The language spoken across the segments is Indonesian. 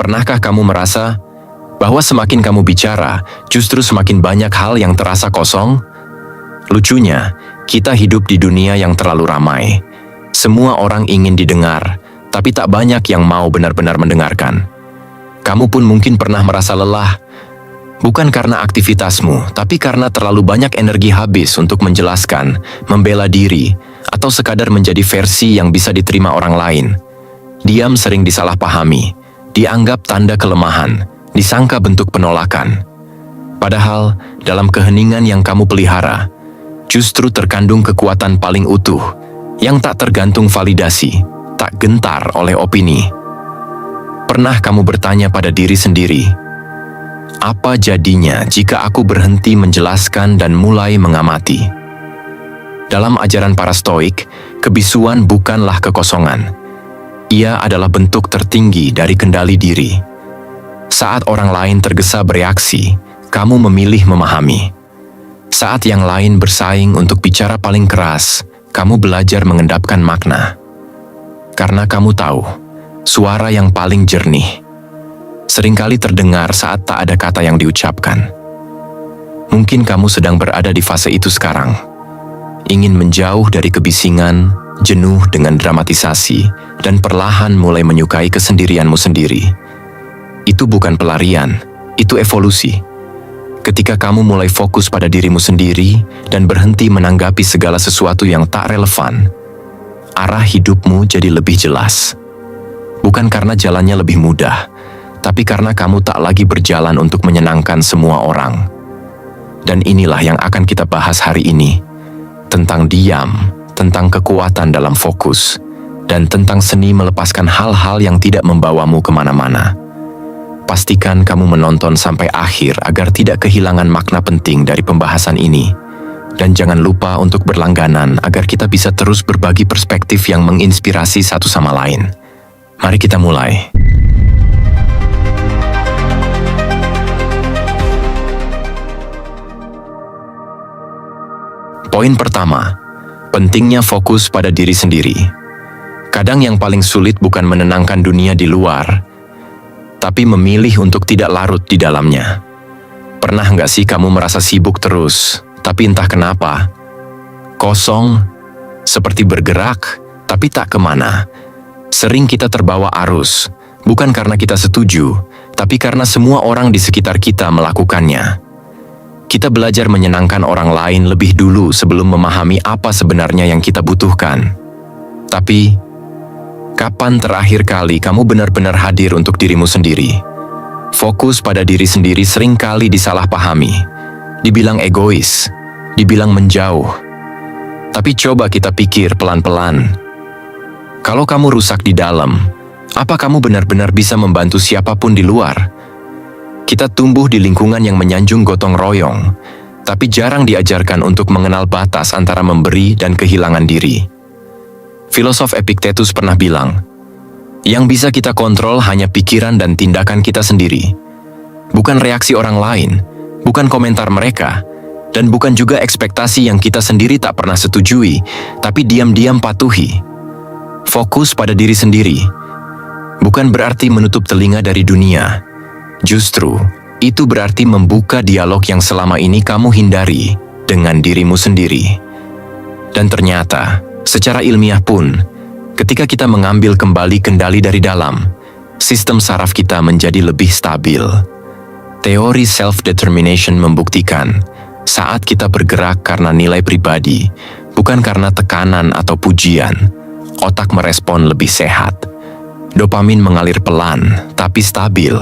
Pernahkah kamu merasa bahwa semakin kamu bicara, justru semakin banyak hal yang terasa kosong? Lucunya, kita hidup di dunia yang terlalu ramai. Semua orang ingin didengar, tapi tak banyak yang mau benar-benar mendengarkan. Kamu pun mungkin pernah merasa lelah, bukan karena aktivitasmu, tapi karena terlalu banyak energi habis untuk menjelaskan, membela diri, atau sekadar menjadi versi yang bisa diterima orang lain. Diam sering disalahpahami, dianggap tanda kelemahan, disangka bentuk penolakan. Padahal, dalam keheningan yang kamu pelihara, justru terkandung kekuatan paling utuh, yang tak tergantung validasi, tak gentar oleh opini. Pernah kamu bertanya pada diri sendiri, apa jadinya jika aku berhenti menjelaskan dan mulai mengamati? Dalam ajaran para Stoik, kebisuan bukanlah kekosongan. Ia adalah bentuk tertinggi dari kendali diri. Saat orang lain tergesa bereaksi, kamu memilih memahami. Saat yang lain bersaing untuk bicara paling keras, kamu belajar mengendapkan makna. Karena kamu tahu, suara yang paling jernih seringkali terdengar saat tak ada kata yang diucapkan. Mungkin kamu sedang berada di fase itu sekarang. Ingin menjauh dari kebisingan, jenuh dengan dramatisasi, dan perlahan mulai menyukai kesendirianmu sendiri. Itu bukan pelarian, itu evolusi. Ketika kamu mulai fokus pada dirimu sendiri dan berhenti menanggapi segala sesuatu yang tak relevan, arah hidupmu jadi lebih jelas. Bukan karena jalannya lebih mudah, tapi karena kamu tak lagi berjalan untuk menyenangkan semua orang. Dan inilah yang akan kita bahas hari ini, tentang diam, tentang kekuatan dalam fokus, dan tentang seni melepaskan hal-hal yang tidak membawamu kemana-mana. Pastikan kamu menonton sampai akhir agar tidak kehilangan makna penting dari pembahasan ini. Dan jangan lupa untuk berlangganan agar kita bisa terus berbagi perspektif yang menginspirasi satu sama lain. Mari kita mulai. Poin pertama, pentingnya fokus pada diri sendiri. Kadang yang paling sulit bukan menenangkan dunia di luar, tapi memilih untuk tidak larut di dalamnya. Pernah nggak sih kamu merasa sibuk terus, tapi entah kenapa, kosong, seperti bergerak, tapi tak kemana. Sering kita terbawa arus, bukan karena kita setuju, tapi karena semua orang di sekitar kita melakukannya. Kita belajar menyenangkan orang lain lebih dulu sebelum memahami apa sebenarnya yang kita butuhkan. Tapi, kapan terakhir kali kamu benar-benar hadir untuk dirimu sendiri? Fokus pada diri sendiri seringkali disalahpahami, dibilang egois, dibilang menjauh. Tapi coba kita pikir pelan-pelan. Kalau kamu rusak di dalam, apa kamu benar-benar bisa membantu siapapun di luar? Kita tumbuh di lingkungan yang menyanjung gotong royong, tapi jarang diajarkan untuk mengenal batas antara memberi dan kehilangan diri. Filosof Epictetus pernah bilang, yang bisa kita kontrol hanya pikiran dan tindakan kita sendiri. Bukan reaksi orang lain, bukan komentar mereka, dan bukan juga ekspektasi yang kita sendiri tak pernah setujui, tapi diam-diam patuhi. Fokus pada diri sendiri, bukan berarti menutup telinga dari dunia. Justru, itu berarti membuka dialog yang selama ini kamu hindari dengan dirimu sendiri. Dan ternyata, secara ilmiah pun, ketika kita mengambil kembali kendali dari dalam, sistem saraf kita menjadi lebih stabil. Teori self-determination membuktikan, saat kita bergerak karena nilai pribadi, bukan karena tekanan atau pujian, otak merespon lebih sehat. Dopamin mengalir pelan, tapi stabil.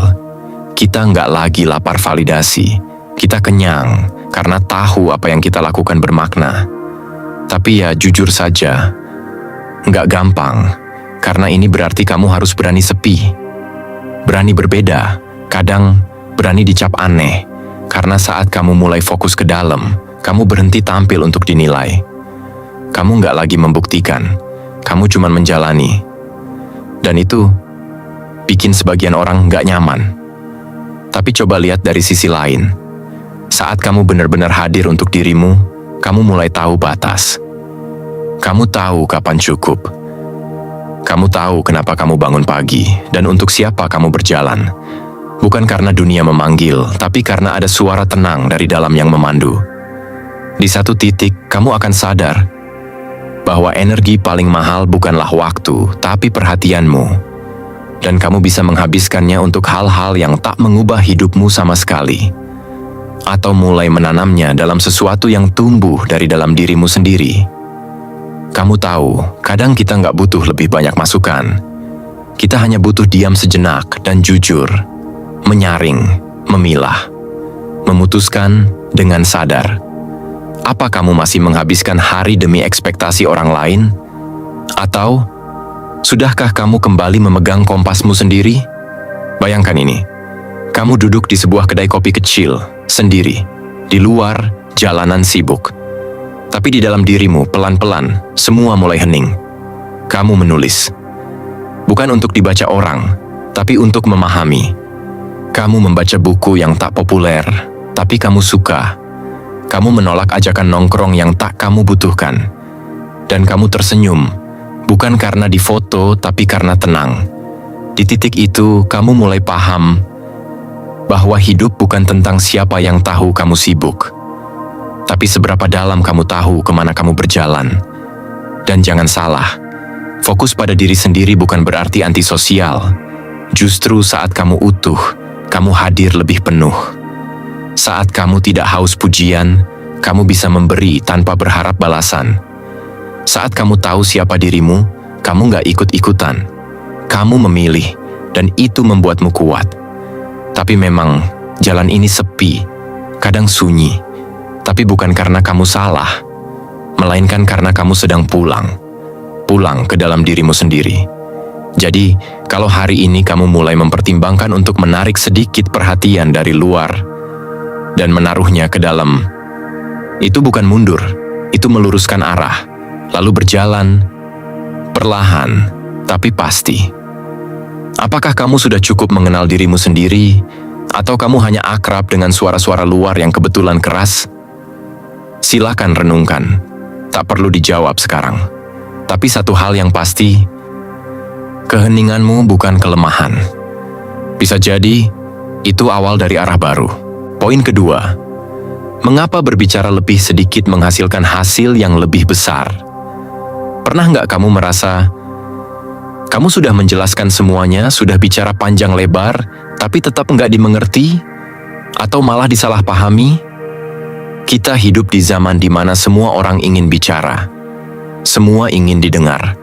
Kita nggak lagi lapar validasi, kita kenyang karena tahu apa yang kita lakukan bermakna. Tapi ya jujur saja, nggak gampang, karena ini berarti kamu harus berani sepi. Berani berbeda, kadang berani dicap aneh, karena saat kamu mulai fokus ke dalam, kamu berhenti tampil untuk dinilai. Kamu nggak lagi membuktikan, kamu cuma menjalani. Dan itu bikin sebagian orang nggak nyaman. Tapi coba lihat dari sisi lain. Saat kamu benar-benar hadir untuk dirimu, kamu mulai tahu batas. Kamu tahu kapan cukup. Kamu tahu kenapa kamu bangun pagi dan untuk siapa kamu berjalan. Bukan karena dunia memanggil, tapi karena ada suara tenang dari dalam yang memandu. Di satu titik, kamu akan sadar bahwa energi paling mahal bukanlah waktu, tapi perhatianmu. Dan kamu bisa menghabiskannya untuk hal-hal yang tak mengubah hidupmu sama sekali. Atau mulai menanamnya dalam sesuatu yang tumbuh dari dalam dirimu sendiri. Kamu tahu, kadang kita nggak butuh lebih banyak masukan. Kita hanya butuh diam sejenak dan jujur, menyaring, memilah, memutuskan dengan sadar. Apa kamu masih menghabiskan hari demi ekspektasi orang lain? Atau, sudahkah kamu kembali memegang kompasmu sendiri? Bayangkan ini, kamu duduk di sebuah kedai kopi kecil, sendiri, di luar jalanan sibuk. Tapi di dalam dirimu, pelan-pelan, semua mulai hening. Kamu menulis. Bukan untuk dibaca orang, tapi untuk memahami. Kamu membaca buku yang tak populer, tapi kamu suka. Kamu menolak ajakan nongkrong yang tak kamu butuhkan. Dan kamu tersenyum, bukan karena difoto, tapi karena tenang. Di titik itu, kamu mulai paham bahwa hidup bukan tentang siapa yang tahu kamu sibuk. Tapi seberapa dalam kamu tahu kemana kamu berjalan. Dan jangan salah, fokus pada diri sendiri bukan berarti antisosial. Justru saat kamu utuh, kamu hadir lebih penuh. Saat kamu tidak haus pujian, kamu bisa memberi tanpa berharap balasan. Saat kamu tahu siapa dirimu, kamu gak ikut-ikutan. Kamu memilih, dan itu membuatmu kuat. Tapi memang, jalan ini sepi, kadang sunyi. Tapi bukan karena kamu salah, melainkan karena kamu sedang pulang ke dalam dirimu sendiri. Jadi, kalau hari ini kamu mulai mempertimbangkan untuk menarik sedikit perhatian dari luar dan menaruhnya ke dalam, itu bukan mundur, itu meluruskan arah, lalu berjalan perlahan, tapi pasti. Apakah kamu sudah cukup mengenal dirimu sendiri, atau kamu hanya akrab dengan suara-suara luar yang kebetulan keras? Silakan renungkan, tak perlu dijawab sekarang. Tapi satu hal yang pasti, keheninganmu bukan kelemahan. Bisa jadi, itu awal dari arah baru. Poin kedua, mengapa berbicara lebih sedikit menghasilkan hasil yang lebih besar? Pernah nggak kamu merasa, kamu sudah menjelaskan semuanya, sudah bicara panjang lebar, tapi tetap nggak dimengerti? Atau malah disalahpahami? Kita hidup di zaman di mana semua orang ingin bicara. Semua ingin didengar.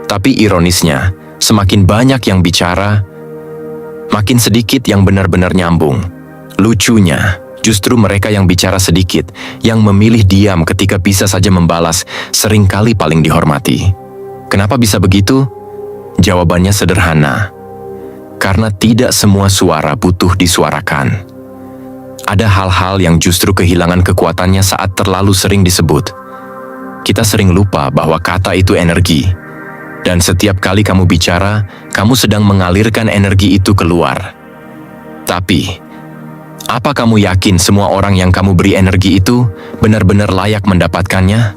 Tapi ironisnya, semakin banyak yang bicara, makin sedikit yang benar-benar nyambung. Lucunya, justru mereka yang bicara sedikit, yang memilih diam ketika bisa saja membalas, seringkali paling dihormati. Kenapa bisa begitu? Jawabannya sederhana. Karena tidak semua suara butuh disuarakan. Ada hal-hal yang justru kehilangan kekuatannya saat terlalu sering disebut. Kita sering lupa bahwa kata itu energi. Dan setiap kali kamu bicara, kamu sedang mengalirkan energi itu keluar. Tapi, apa kamu yakin semua orang yang kamu beri energi itu benar-benar layak mendapatkannya?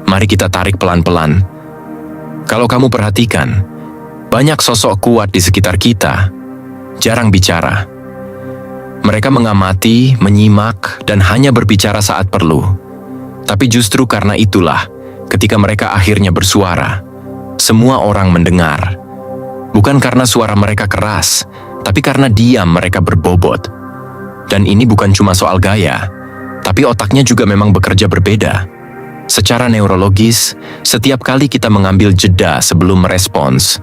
Mari kita tarik pelan-pelan. Kalau kamu perhatikan, banyak sosok kuat di sekitar kita, jarang bicara. Mereka mengamati, menyimak, dan hanya berbicara saat perlu. Tapi justru karena itulah, ketika mereka akhirnya bersuara, semua orang mendengar. Bukan karena suara mereka keras, tapi karena diam mereka berbobot. Dan ini bukan cuma soal gaya, tapi otaknya juga memang bekerja berbeda. Secara neurologis, setiap kali kita mengambil jeda sebelum merespons,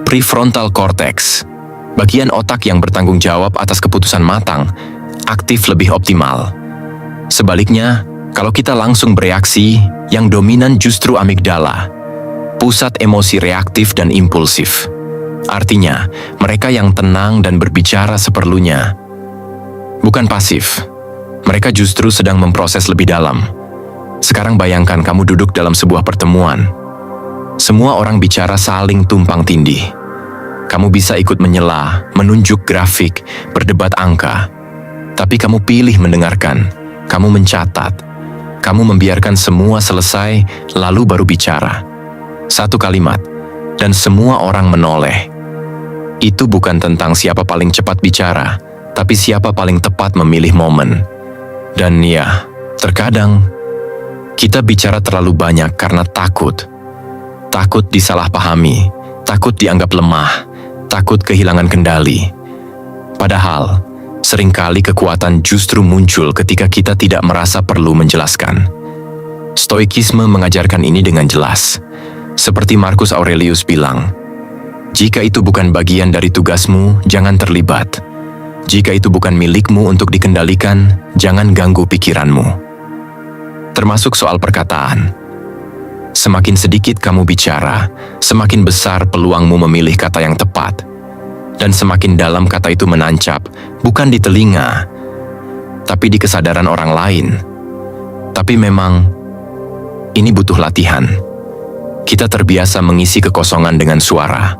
prefrontal cortex, bagian otak yang bertanggung jawab atas keputusan matang, aktif lebih optimal. Sebaliknya, kalau kita langsung bereaksi, yang dominan justru amigdala, pusat emosi reaktif dan impulsif. Artinya, mereka yang tenang dan berbicara seperlunya. Bukan pasif, mereka justru sedang memproses lebih dalam. Sekarang bayangkan kamu duduk dalam sebuah pertemuan. Semua orang bicara saling tumpang tindih. Kamu bisa ikut menyela, menunjuk grafik, berdebat angka. Tapi kamu pilih mendengarkan, kamu mencatat, kamu membiarkan semua selesai, lalu baru bicara. Satu kalimat, dan semua orang menoleh. Itu bukan tentang siapa paling cepat bicara, tapi siapa paling tepat memilih momen. Dan ya, terkadang kita bicara terlalu banyak karena takut. Takut disalahpahami, takut dianggap lemah, takut kehilangan kendali. Padahal, seringkali kekuatan justru muncul ketika kita tidak merasa perlu menjelaskan. Stoikisme mengajarkan ini dengan jelas. Seperti Marcus Aurelius bilang, jika itu bukan bagian dari tugasmu, jangan terlibat. Jika itu bukan milikmu untuk dikendalikan, jangan ganggu pikiranmu. Termasuk soal perkataan. Semakin sedikit kamu bicara, semakin besar peluangmu memilih kata yang tepat. Dan semakin dalam kata itu menancap, bukan di telinga, tapi di kesadaran orang lain. Tapi memang, ini butuh latihan. Kita terbiasa mengisi kekosongan dengan suara.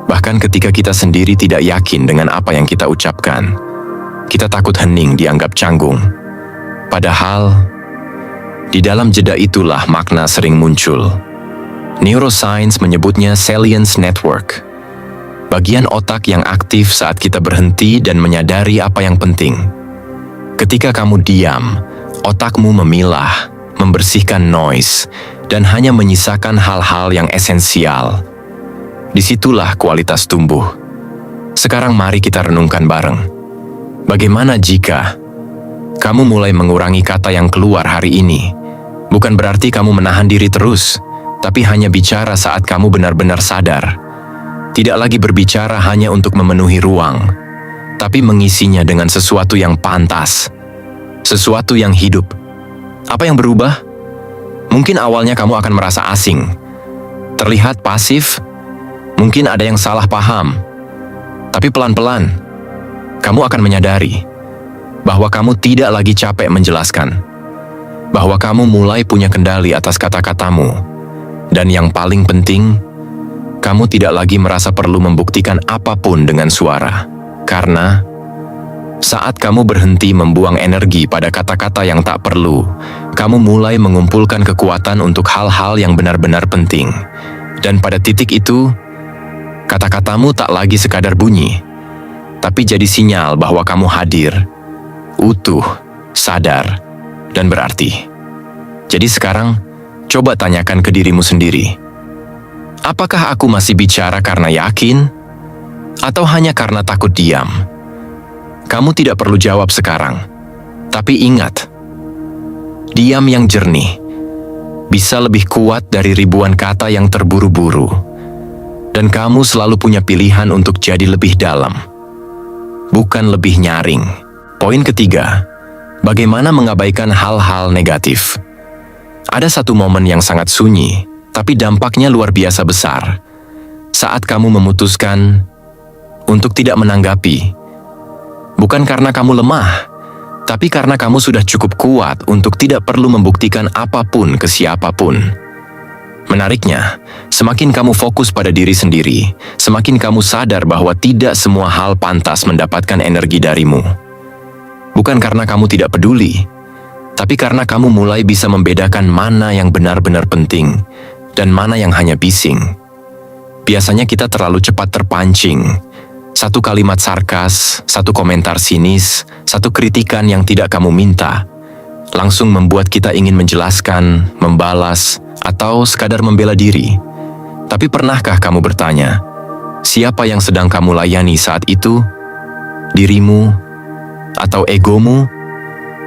Bahkan ketika kita sendiri tidak yakin dengan apa yang kita ucapkan, kita takut hening dianggap canggung. Padahal, di dalam jeda itulah makna sering muncul. Neuroscience menyebutnya salience network. Bagian otak yang aktif saat kita berhenti dan menyadari apa yang penting. Ketika kamu diam, otakmu memilah, membersihkan noise, dan hanya menyisakan hal-hal yang esensial. Disitulah kualitas tumbuh. Sekarang mari kita renungkan bareng. Bagaimana jika kamu mulai mengurangi kata yang keluar hari ini? Bukan berarti kamu menahan diri terus, tapi hanya bicara saat kamu benar-benar sadar. Tidak lagi berbicara hanya untuk memenuhi ruang, tapi mengisinya dengan sesuatu yang pantas, sesuatu yang hidup. Apa yang berubah? Mungkin awalnya kamu akan merasa asing, terlihat pasif, mungkin ada yang salah paham, tapi pelan-pelan, kamu akan menyadari bahwa kamu tidak lagi capek menjelaskan, bahwa kamu mulai punya kendali atas kata-katamu, dan yang paling penting, kamu tidak lagi merasa perlu membuktikan apapun dengan suara, karena saat kamu berhenti membuang energi pada kata-kata yang tak perlu, kamu mulai mengumpulkan kekuatan untuk hal-hal yang benar-benar penting. Dan pada titik itu, kata-katamu tak lagi sekadar bunyi, tapi jadi sinyal bahwa kamu hadir, utuh, sadar, dan berarti. Jadi sekarang, coba tanyakan ke dirimu sendiri. Apakah aku masih bicara karena yakin? Atau hanya karena takut diam? Kamu tidak perlu jawab sekarang, tapi ingat, diam yang jernih bisa lebih kuat dari ribuan kata yang terburu-buru, dan kamu selalu punya pilihan untuk jadi lebih dalam, bukan lebih nyaring. Poin ketiga, bagaimana mengabaikan hal-hal negatif. Ada satu momen yang sangat sunyi, tapi dampaknya luar biasa besar. Saat kamu memutuskan untuk tidak menanggapi, bukan karena kamu lemah, tapi karena kamu sudah cukup kuat untuk tidak perlu membuktikan apapun ke siapapun. Menariknya, semakin kamu fokus pada diri sendiri, semakin kamu sadar bahwa tidak semua hal pantas mendapatkan energi darimu. Bukan karena kamu tidak peduli, tapi karena kamu mulai bisa membedakan mana yang benar-benar penting dan mana yang hanya bising. Biasanya kita terlalu cepat terpancing. Satu kalimat sarkas, satu komentar sinis, satu kritikan yang tidak kamu minta, langsung membuat kita ingin menjelaskan, membalas, atau sekadar membela diri. Tapi pernahkah kamu bertanya, siapa yang sedang kamu layani saat itu? Dirimu? Atau egomu?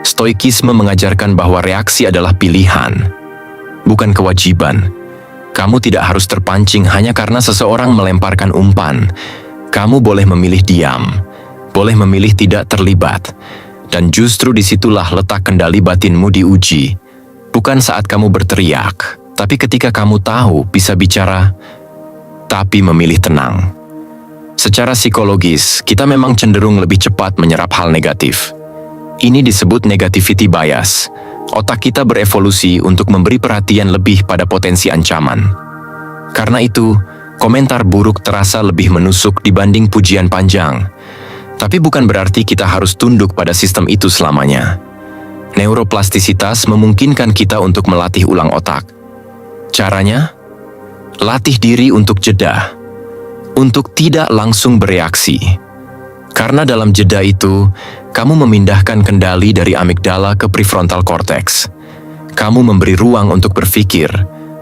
Stoikisme mengajarkan bahwa reaksi adalah pilihan, bukan kewajiban. Kamu tidak harus terpancing hanya karena seseorang melemparkan umpan. Kamu boleh memilih diam, boleh memilih tidak terlibat, dan justru disitulah letak kendali batinmu diuji. Bukan saat kamu berteriak, tapi ketika kamu tahu bisa bicara, tapi memilih tenang. Secara psikologis, kita memang cenderung lebih cepat menyerap hal negatif. Ini disebut negativity bias. Otak kita berevolusi untuk memberi perhatian lebih pada potensi ancaman. Karena itu, komentar buruk terasa lebih menusuk dibanding pujian panjang. Tapi bukan berarti kita harus tunduk pada sistem itu selamanya. Neuroplastisitas memungkinkan kita untuk melatih ulang otak. Caranya? Latih diri untuk jeda, untuk tidak langsung bereaksi. Karena dalam jeda itu, kamu memindahkan kendali dari amigdala ke prefrontal cortex. Kamu memberi ruang untuk berpikir,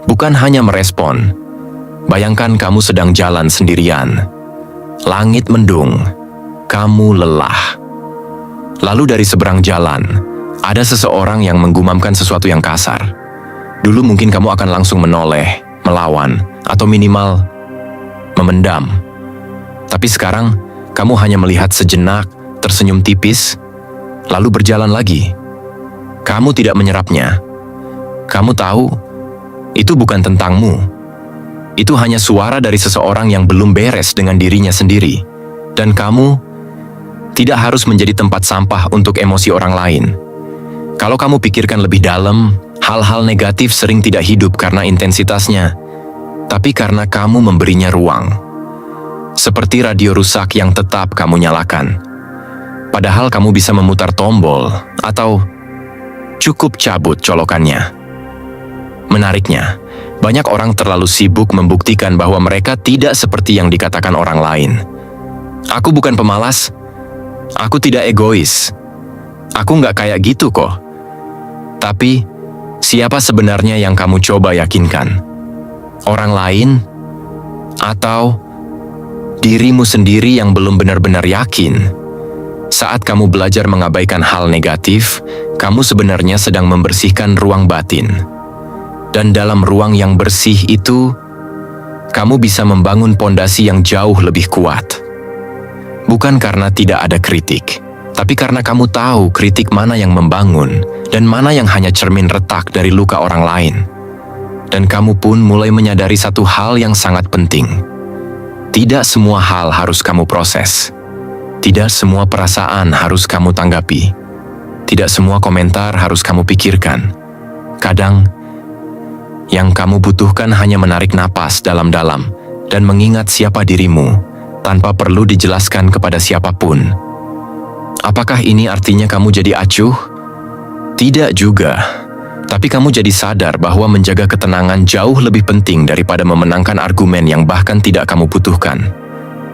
bukan hanya merespon. Bayangkan kamu sedang jalan sendirian. Langit mendung, kamu lelah. Lalu dari seberang jalan, ada seseorang yang menggumamkan sesuatu yang kasar. Dulu mungkin kamu akan langsung menoleh, melawan, atau minimal memendam. Tapi sekarang, kamu hanya melihat sejenak, tersenyum tipis, lalu berjalan lagi. Kamu tidak menyerapnya. Kamu tahu, itu bukan tentangmu. Itu hanya suara dari seseorang yang belum beres dengan dirinya sendiri. Dan kamu tidak harus menjadi tempat sampah untuk emosi orang lain. Kalau kamu pikirkan lebih dalam, hal-hal negatif sering tidak hidup karena intensitasnya, tapi karena kamu memberinya ruang. Seperti radio rusak yang tetap kamu nyalakan. Padahal kamu bisa memutar tombol atau cukup cabut colokannya. Menariknya, banyak orang terlalu sibuk membuktikan bahwa mereka tidak seperti yang dikatakan orang lain. Aku bukan pemalas. Aku tidak egois. Aku nggak kayak gitu kok. Tapi, siapa sebenarnya yang kamu coba yakinkan? Orang lain? Atau dirimu sendiri yang belum benar-benar yakin? Saat kamu belajar mengabaikan hal negatif, kamu sebenarnya sedang membersihkan ruang batin. Dan dalam ruang yang bersih itu, kamu bisa membangun pondasi yang jauh lebih kuat. Bukan karena tidak ada kritik, tapi karena kamu tahu kritik mana yang membangun dan mana yang hanya cermin retak dari luka orang lain. Dan kamu pun mulai menyadari satu hal yang sangat penting. Tidak semua hal harus kamu proses. Tidak semua perasaan harus kamu tanggapi. Tidak semua komentar harus kamu pikirkan. Kadang, yang kamu butuhkan hanya menarik napas dalam-dalam dan mengingat siapa dirimu tanpa perlu dijelaskan kepada siapapun. Apakah ini artinya kamu jadi acuh? Tidak juga. Tapi kamu jadi sadar bahwa menjaga ketenangan jauh lebih penting daripada memenangkan argumen yang bahkan tidak kamu butuhkan.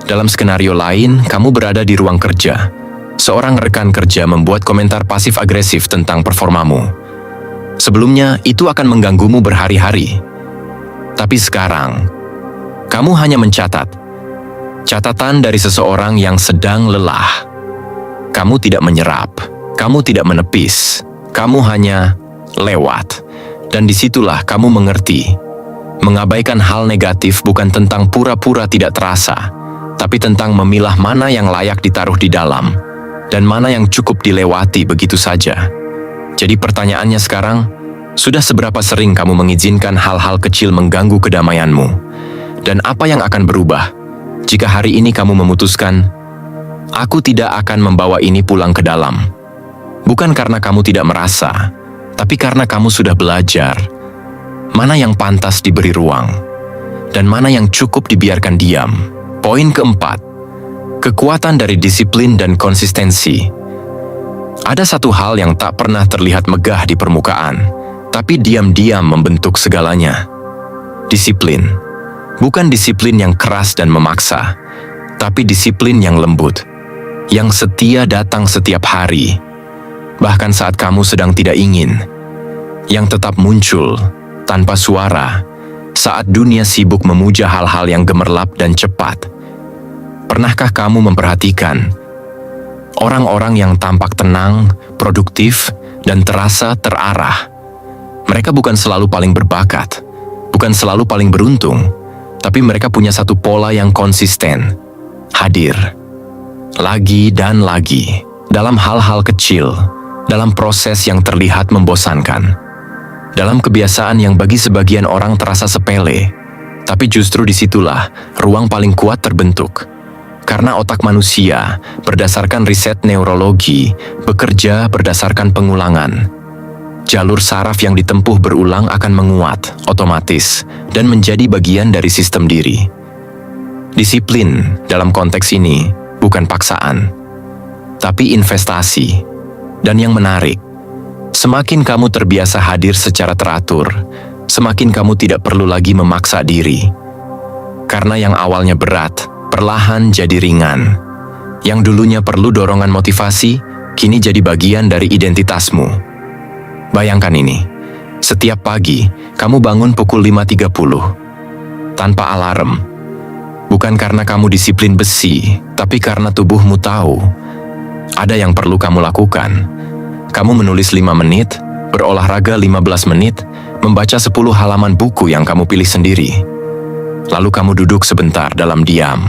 Dalam skenario lain, kamu berada di ruang kerja. Seorang rekan kerja membuat komentar pasif-agresif tentang performamu. Sebelumnya, itu akan mengganggumu berhari-hari. Tapi sekarang, kamu hanya mencatat. Catatan dari seseorang yang sedang lelah. Kamu tidak menyerap, kamu tidak menepis, kamu hanya lewat. Dan disitulah kamu mengerti. Mengabaikan hal negatif bukan tentang pura-pura tidak terasa, tapi tentang memilah mana yang layak ditaruh di dalam, dan mana yang cukup dilewati begitu saja. Jadi pertanyaannya sekarang, sudah seberapa sering kamu mengizinkan hal-hal kecil mengganggu kedamaianmu? Dan apa yang akan berubah jika hari ini kamu memutuskan, aku tidak akan membawa ini pulang ke dalam? Bukan karena kamu tidak merasa, tapi karena kamu sudah belajar mana yang pantas diberi ruang dan mana yang cukup dibiarkan diam. Poin keempat, kekuatan dari disiplin dan konsistensi. Ada satu hal yang tak pernah terlihat megah di permukaan, tapi diam-diam membentuk segalanya. Disiplin. Bukan disiplin yang keras dan memaksa, tapi disiplin yang lembut, yang setia datang setiap hari. Bahkan saat kamu sedang tidak ingin, yang tetap muncul tanpa suara saat dunia sibuk memuja hal-hal yang gemerlap dan cepat. Pernahkah kamu memperhatikan orang-orang yang tampak tenang, produktif, dan terasa terarah? Mereka bukan selalu paling berbakat, bukan selalu paling beruntung, tapi mereka punya satu pola yang konsisten, hadir lagi dan lagi dalam hal-hal kecil, dalam proses yang terlihat membosankan, dalam kebiasaan yang bagi sebagian orang terasa sepele, tapi justru disitulah ruang paling kuat terbentuk. Karena otak manusia, berdasarkan riset neurologi, bekerja berdasarkan pengulangan. Jalur saraf yang ditempuh berulang akan menguat, otomatis, dan menjadi bagian dari sistem diri. Disiplin dalam konteks ini bukan paksaan, tapi investasi. Dan yang menarik, semakin kamu terbiasa hadir secara teratur, semakin kamu tidak perlu lagi memaksa diri. Karena yang awalnya berat, perlahan jadi ringan. Yang dulunya perlu dorongan motivasi, kini jadi bagian dari identitasmu. Bayangkan ini, setiap pagi kamu bangun pukul 5.30, tanpa alarm. Bukan karena kamu disiplin besi, tapi karena tubuhmu tahu ada yang perlu kamu lakukan. Kamu menulis 5 menit, berolahraga 15 menit, membaca 10 halaman buku yang kamu pilih sendiri. Lalu kamu duduk sebentar dalam diam,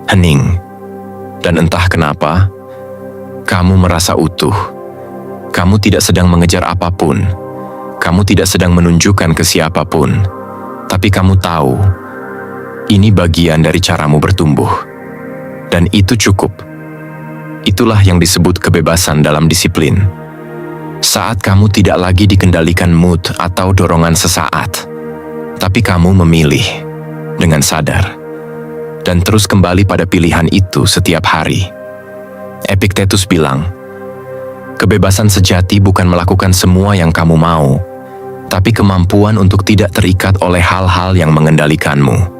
hening, dan entah kenapa, kamu merasa utuh. Kamu tidak sedang mengejar apapun, kamu tidak sedang menunjukkan ke siapapun, tapi kamu tahu, ini bagian dari caramu bertumbuh. Dan itu cukup. Itulah yang disebut kebebasan dalam disiplin. Saat kamu tidak lagi dikendalikan mood atau dorongan sesaat, tapi kamu memilih dengan sadar, dan terus kembali pada pilihan itu setiap hari. Epictetus bilang, kebebasan sejati bukan melakukan semua yang kamu mau, tapi kemampuan untuk tidak terikat oleh hal-hal yang mengendalikanmu.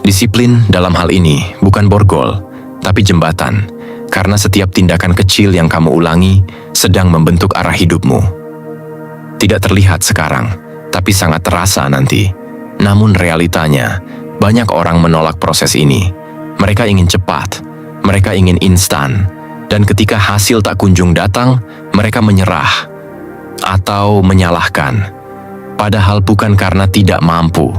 Disiplin dalam hal ini bukan borgol, tapi jembatan, karena setiap tindakan kecil yang kamu ulangi sedang membentuk arah hidupmu. Tidak terlihat sekarang, tapi sangat terasa nanti. Namun realitanya, banyak orang menolak proses ini. Mereka ingin cepat, mereka ingin instan, dan ketika hasil tak kunjung datang, mereka menyerah atau menyalahkan. Padahal bukan karena tidak mampu,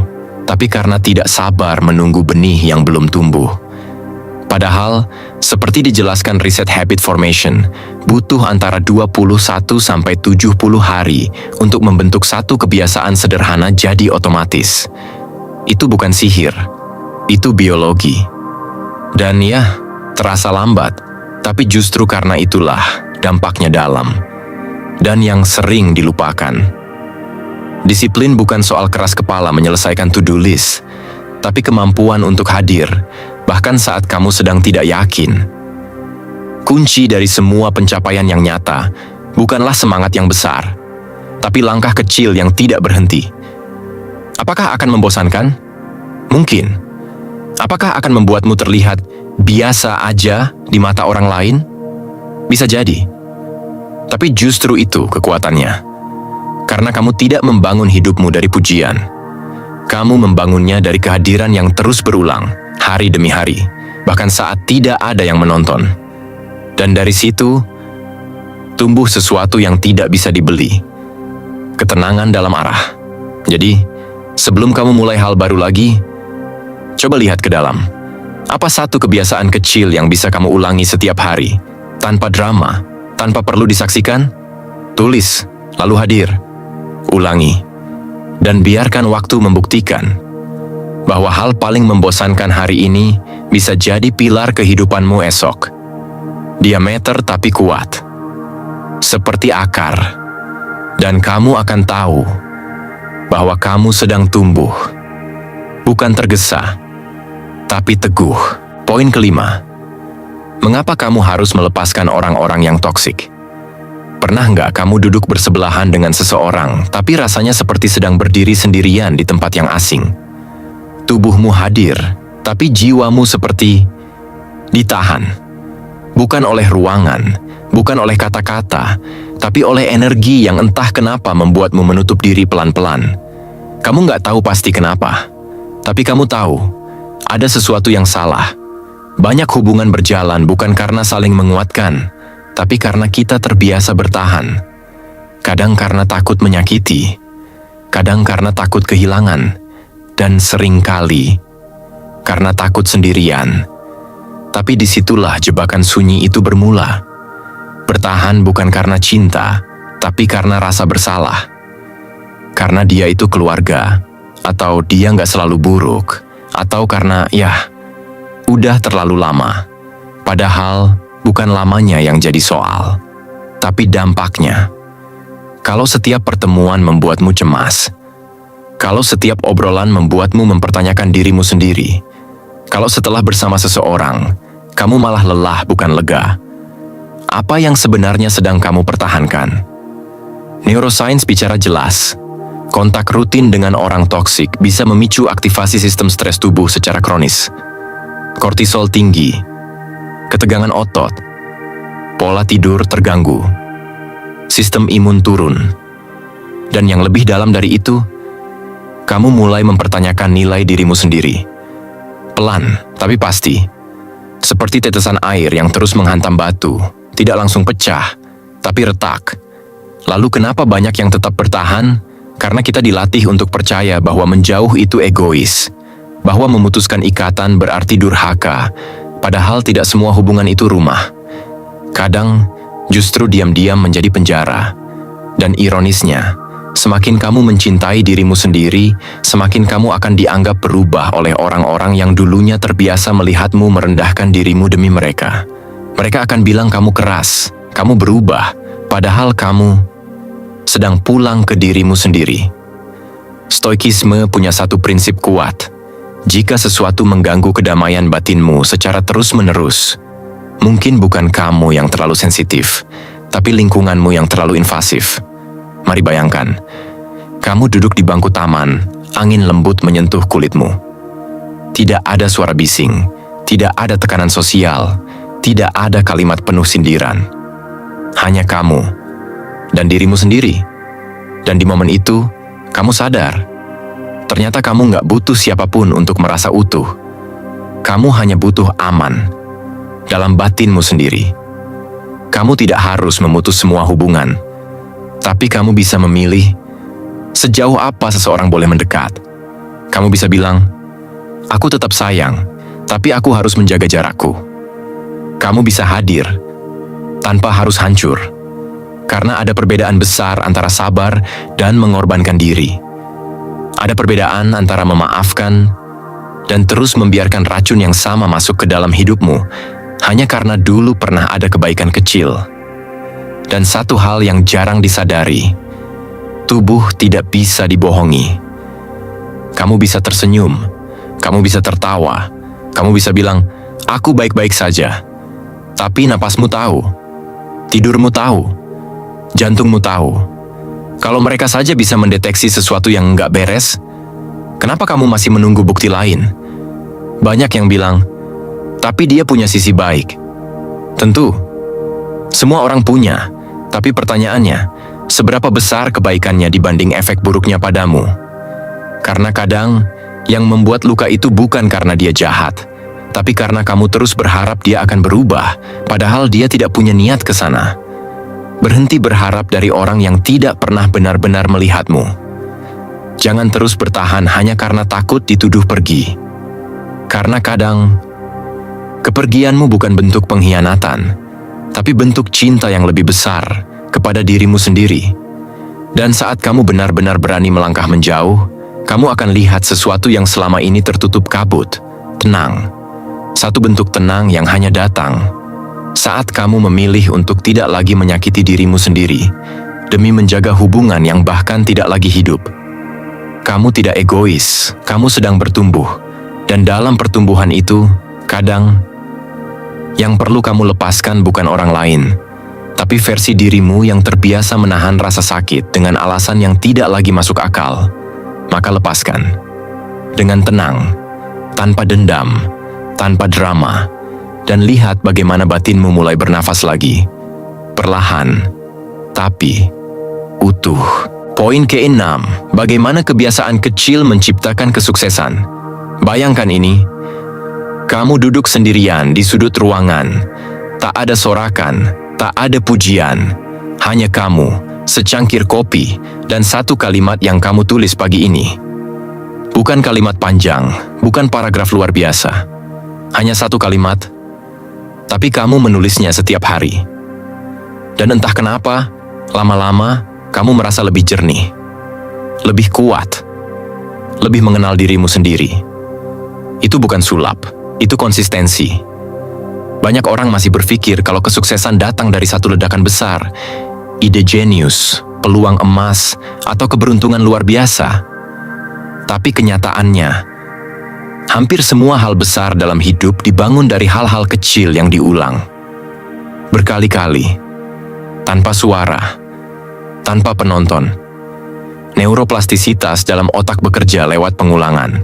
tapi karena tidak sabar menunggu benih yang belum tumbuh. Padahal, seperti dijelaskan riset Habit Formation, butuh antara 21 sampai 70 hari untuk membentuk satu kebiasaan sederhana jadi otomatis. Itu bukan sihir, itu biologi. Dan ya, terasa lambat, tapi justru karena itulah dampaknya dalam dan yang sering dilupakan. Disiplin bukan soal keras kepala menyelesaikan to-do list, tapi kemampuan untuk hadir, bahkan saat kamu sedang tidak yakin. Kunci dari semua pencapaian yang nyata bukanlah semangat yang besar, tapi langkah kecil yang tidak berhenti. Apakah akan membosankan? Mungkin. Apakah akan membuatmu terlihat biasa aja di mata orang lain? Bisa jadi. Tapi justru itu kekuatannya. Karena kamu tidak membangun hidupmu dari pujian. Kamu membangunnya dari kehadiran yang terus berulang, hari demi hari, bahkan saat tidak ada yang menonton. Dan dari situ, tumbuh sesuatu yang tidak bisa dibeli. Ketenangan dalam arah. Jadi, sebelum kamu mulai hal baru lagi, coba lihat ke dalam. Apa satu kebiasaan kecil yang bisa kamu ulangi setiap hari, tanpa drama, tanpa perlu disaksikan? Tulis, lalu hadir. Ulangi. Dan biarkan waktu membuktikan bahwa hal paling membosankan hari ini bisa jadi pilar kehidupanmu esok. Diameter tapi kuat. Seperti akar. Dan kamu akan tahu bahwa kamu sedang tumbuh. Bukan tergesa, tapi teguh. Poin kelima. Mengapa kamu harus melepaskan orang-orang yang toksik? Pernah nggak kamu duduk bersebelahan dengan seseorang, tapi rasanya seperti sedang berdiri sendirian di tempat yang asing? Tubuhmu hadir, tapi jiwamu seperti ditahan. Bukan oleh ruangan, bukan oleh kata-kata, tapi oleh energi yang entah kenapa membuatmu menutup diri pelan-pelan. Kamu nggak tahu pasti kenapa, tapi kamu tahu, ada sesuatu yang salah. Banyak hubungan berjalan bukan karena saling menguatkan, tapi karena kita terbiasa bertahan. Kadang karena takut menyakiti, kadang karena takut kehilangan, dan seringkali karena takut sendirian. Tapi disitulah jebakan sunyi itu bermula. Bertahan bukan karena cinta, tapi karena rasa bersalah. Karena dia itu keluarga, atau dia nggak selalu buruk, atau karena, udah terlalu lama. Padahal, bukan lamanya yang jadi soal, tapi dampaknya. Kalau setiap pertemuan membuatmu cemas, kalau setiap obrolan membuatmu mempertanyakan dirimu sendiri, kalau setelah bersama seseorang, kamu malah lelah bukan lega, apa yang sebenarnya sedang kamu pertahankan? Neuroscience bicara jelas, Kontak rutin dengan orang toksik bisa memicu aktivasi sistem stres tubuh secara kronis. Kortisol tinggi, ketegangan otot, pola tidur terganggu, sistem imun turun. Dan yang lebih dalam dari itu, kamu mulai mempertanyakan nilai dirimu sendiri. Pelan, tapi pasti. Seperti tetesan air yang terus menghantam batu, tidak langsung pecah, tapi retak. Lalu kenapa banyak yang tetap bertahan? Karena kita dilatih untuk percaya bahwa menjauh itu egois, bahwa memutuskan ikatan berarti durhaka, padahal tidak semua hubungan itu rumah. Kadang, justru diam-diam menjadi penjara. Dan ironisnya, semakin kamu mencintai dirimu sendiri, semakin kamu akan dianggap berubah oleh orang-orang yang dulunya terbiasa melihatmu merendahkan dirimu demi mereka. Mereka akan bilang kamu keras, kamu berubah, padahal kamu sedang pulang ke dirimu sendiri. Stoikisme punya satu prinsip kuat. Jika sesuatu mengganggu kedamaian batinmu secara terus-menerus, mungkin bukan kamu yang terlalu sensitif, tapi lingkunganmu yang terlalu invasif. Mari bayangkan, kamu duduk di bangku taman, angin lembut menyentuh kulitmu. Tidak ada suara bising, tidak ada tekanan sosial, tidak ada kalimat penuh sindiran. Hanya kamu dan dirimu sendiri. Dan di momen itu, kamu sadar, ternyata kamu nggak butuh siapapun untuk merasa utuh. Kamu hanya butuh aman dalam batinmu sendiri. Kamu tidak harus memutus semua hubungan, tapi kamu bisa memilih sejauh apa seseorang boleh mendekat. Kamu bisa bilang, aku tetap sayang, tapi aku harus menjaga jarakku. Kamu bisa hadir tanpa harus hancur. Karena ada perbedaan besar antara sabar dan mengorbankan diri. Ada perbedaan antara memaafkan dan terus membiarkan racun yang sama masuk ke dalam hidupmu hanya karena dulu pernah ada kebaikan kecil. Dan satu hal yang jarang disadari, tubuh tidak bisa dibohongi. Kamu bisa tersenyum, kamu bisa tertawa, kamu bisa bilang, aku baik-baik saja. Tapi napasmu tahu, tidurmu tahu, jantungmu tahu. Kalau mereka saja bisa mendeteksi sesuatu yang nggak beres, kenapa kamu masih menunggu bukti lain? Banyak yang bilang, tapi dia punya sisi baik. Tentu, semua orang punya, tapi pertanyaannya, seberapa besar kebaikannya dibanding efek buruknya padamu? Karena kadang, yang membuat luka itu bukan karena dia jahat, tapi karena kamu terus berharap dia akan berubah, padahal dia tidak punya niat ke sana. Berhenti berharap dari orang yang tidak pernah benar-benar melihatmu. Jangan terus bertahan hanya karena takut dituduh pergi. Karena kadang, kepergianmu bukan bentuk pengkhianatan, tapi bentuk cinta yang lebih besar kepada dirimu sendiri. Dan saat kamu benar-benar berani melangkah menjauh, kamu akan lihat sesuatu yang selama ini tertutup kabut, tenang. Satu bentuk tenang yang hanya datang saat kamu memilih untuk tidak lagi menyakiti dirimu sendiri, demi menjaga hubungan yang bahkan tidak lagi hidup. Kamu tidak egois, kamu sedang bertumbuh. Dan dalam pertumbuhan itu, kadang, yang perlu kamu lepaskan bukan orang lain, tapi versi dirimu yang terbiasa menahan rasa sakit dengan alasan yang tidak lagi masuk akal. Maka lepaskan. Dengan tenang, tanpa dendam, tanpa drama, dan lihat bagaimana batinmu mulai bernafas lagi. Perlahan, tapi utuh. Poin ke-6, bagaimana kebiasaan kecil menciptakan kesuksesan. Bayangkan ini, kamu duduk sendirian di sudut ruangan. Tak ada sorakan, tak ada pujian. Hanya kamu, secangkir kopi, dan satu kalimat yang kamu tulis pagi ini. Bukan kalimat panjang, bukan paragraf luar biasa. Hanya satu kalimat, tapi kamu menulisnya setiap hari. Dan entah kenapa, lama-lama kamu merasa lebih jernih, lebih kuat, lebih mengenal dirimu sendiri. Itu bukan sulap, itu konsistensi. Banyak orang masih berpikir kalau kesuksesan datang dari satu ledakan besar, ide jenius, peluang emas, atau keberuntungan luar biasa. Tapi kenyataannya, hampir semua hal besar dalam hidup dibangun dari hal-hal kecil yang diulang. Berkali-kali, tanpa suara, tanpa penonton. Neuroplastisitas dalam otak bekerja lewat pengulangan.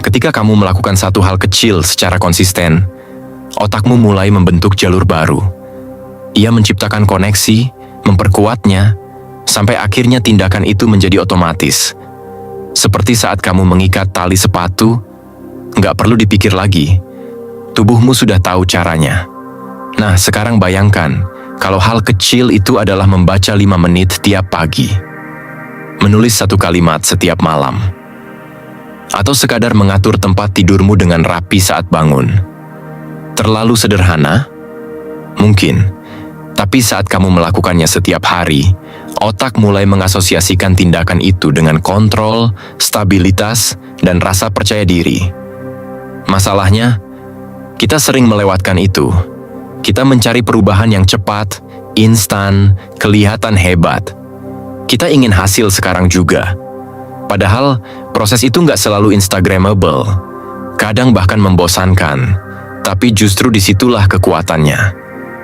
Ketika kamu melakukan satu hal kecil secara konsisten, otakmu mulai membentuk jalur baru. Ia menciptakan koneksi, memperkuatnya, sampai akhirnya tindakan itu menjadi otomatis. Seperti saat kamu mengikat tali sepatu, nggak perlu dipikir lagi. Tubuhmu sudah tahu caranya. Nah, sekarang bayangkan, kalau hal kecil itu adalah membaca 5 menit tiap pagi. Menulis satu kalimat setiap malam. Atau sekadar mengatur tempat tidurmu dengan rapi saat bangun. Terlalu sederhana? Mungkin. Tapi saat kamu melakukannya setiap hari, otak mulai mengasosiasikan tindakan itu dengan kontrol, stabilitas, dan rasa percaya diri. Masalahnya, kita sering melewatkan itu. Kita mencari perubahan yang cepat, instan, kelihatan hebat. Kita ingin hasil sekarang juga. Padahal, proses itu nggak selalu Instagramable. Kadang bahkan membosankan. Tapi justru disitulah kekuatannya.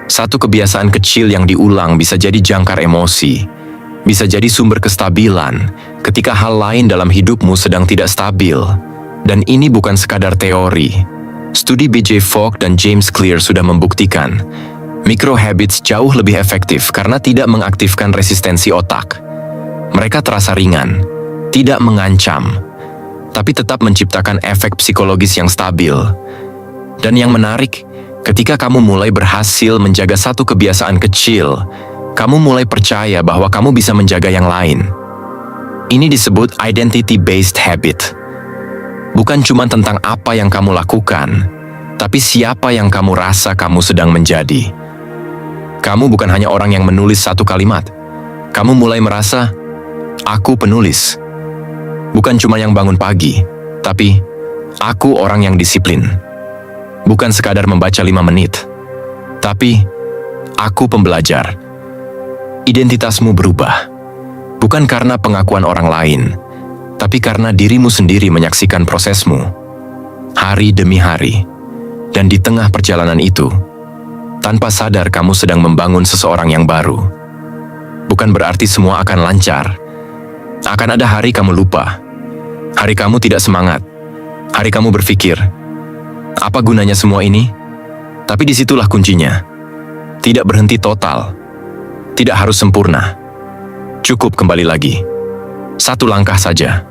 Satu kebiasaan kecil yang diulang bisa jadi jangkar emosi, bisa jadi sumber kestabilan ketika hal lain dalam hidupmu sedang tidak stabil. Dan ini bukan sekadar teori. Studi B.J. Fogg dan James Clear sudah membuktikan, micro habits jauh lebih efektif karena tidak mengaktifkan resistensi otak. Mereka terasa ringan, tidak mengancam, tapi tetap menciptakan efek psikologis yang stabil. Dan yang menarik, ketika kamu mulai berhasil menjaga satu kebiasaan kecil, kamu mulai percaya bahwa kamu bisa menjaga yang lain. Ini disebut identity-based habit. Bukan cuma tentang apa yang kamu lakukan, tapi siapa yang kamu rasa kamu sedang menjadi. Kamu bukan hanya orang yang menulis satu kalimat. Kamu mulai merasa, aku penulis. Bukan cuma yang bangun pagi, tapi aku orang yang disiplin. Bukan sekadar membaca 5 menit, tapi aku pembelajar. Identitasmu berubah, bukan karena pengakuan orang lain, tapi karena dirimu sendiri menyaksikan prosesmu, hari demi hari. Dan di tengah perjalanan itu, tanpa sadar kamu sedang membangun seseorang yang baru. Bukan berarti semua akan lancar. Akan ada hari kamu lupa, hari kamu tidak semangat, hari kamu berpikir, apa gunanya semua ini? Tapi disitulah kuncinya. Tidak berhenti total. Tidak harus sempurna. Cukup kembali lagi. Satu langkah saja.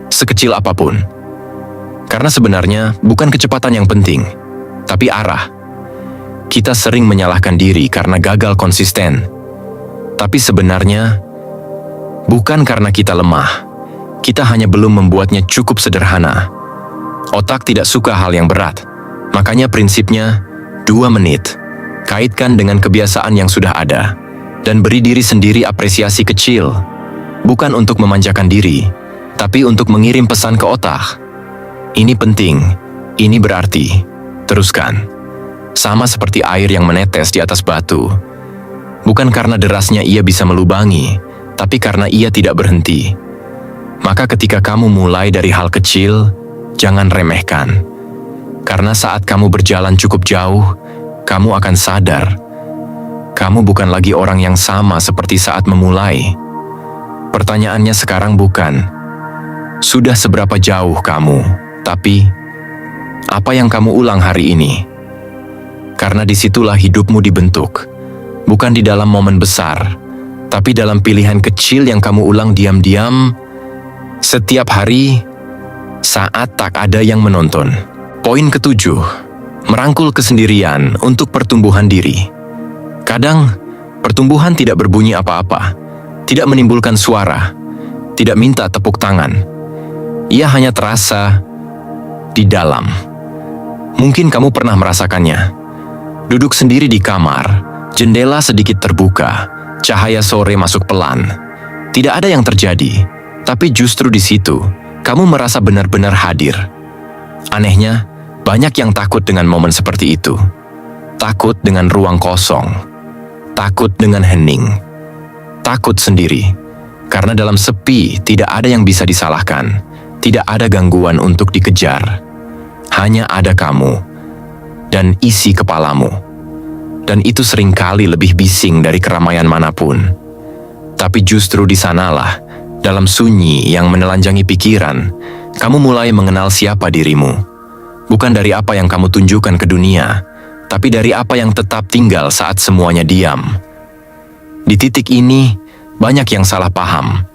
Sekecil apapun. Karena sebenarnya bukan kecepatan yang penting, tapi arah. Kita sering menyalahkan diri karena gagal konsisten. Tapi sebenarnya bukan karena kita lemah. Kita hanya belum membuatnya cukup sederhana. Otak tidak suka hal yang berat. Makanya prinsipnya 2 menit. Kaitkan dengan kebiasaan yang sudah ada. Dan beri diri sendiri apresiasi kecil. Bukan untuk memanjakan diri, tapi untuk mengirim pesan ke otak. Ini penting, ini berarti. Teruskan. Sama seperti air yang menetes di atas batu. Bukan karena derasnya ia bisa melubangi, tapi karena ia tidak berhenti. Maka ketika kamu mulai dari hal kecil, jangan remehkan. Karena saat kamu berjalan cukup jauh, kamu akan sadar. Kamu bukan lagi orang yang sama seperti saat memulai. Pertanyaannya sekarang bukan, sudah seberapa jauh kamu, tapi apa yang kamu ulang hari ini? Karena disitulah hidupmu dibentuk. Bukan di dalam momen besar, tapi dalam pilihan kecil yang kamu ulang diam-diam setiap hari saat tak ada yang menonton. Poin ke-7, merangkul kesendirian untuk pertumbuhan diri. Kadang, pertumbuhan tidak berbunyi apa-apa, tidak menimbulkan suara, tidak minta tepuk tangan. Ia hanya terasa di dalam. Mungkin kamu pernah merasakannya. Duduk sendiri di kamar, jendela sedikit terbuka, cahaya sore masuk pelan. Tidak ada yang terjadi, tapi justru di situ, kamu merasa benar-benar hadir. Anehnya, banyak yang takut dengan momen seperti itu. Takut dengan ruang kosong. Takut dengan hening. Takut sendiri. Karena dalam sepi tidak ada yang bisa disalahkan. Tidak ada gangguan untuk dikejar. Hanya ada kamu. Dan isi kepalamu. Dan itu seringkali lebih bising dari keramaian manapun. Tapi justru di sanalah, Dalam sunyi yang menelanjangi pikiran, kamu mulai mengenal siapa dirimu. Bukan dari apa yang kamu tunjukkan ke dunia, tapi dari apa yang tetap tinggal saat semuanya diam. Di titik ini, banyak yang salah paham.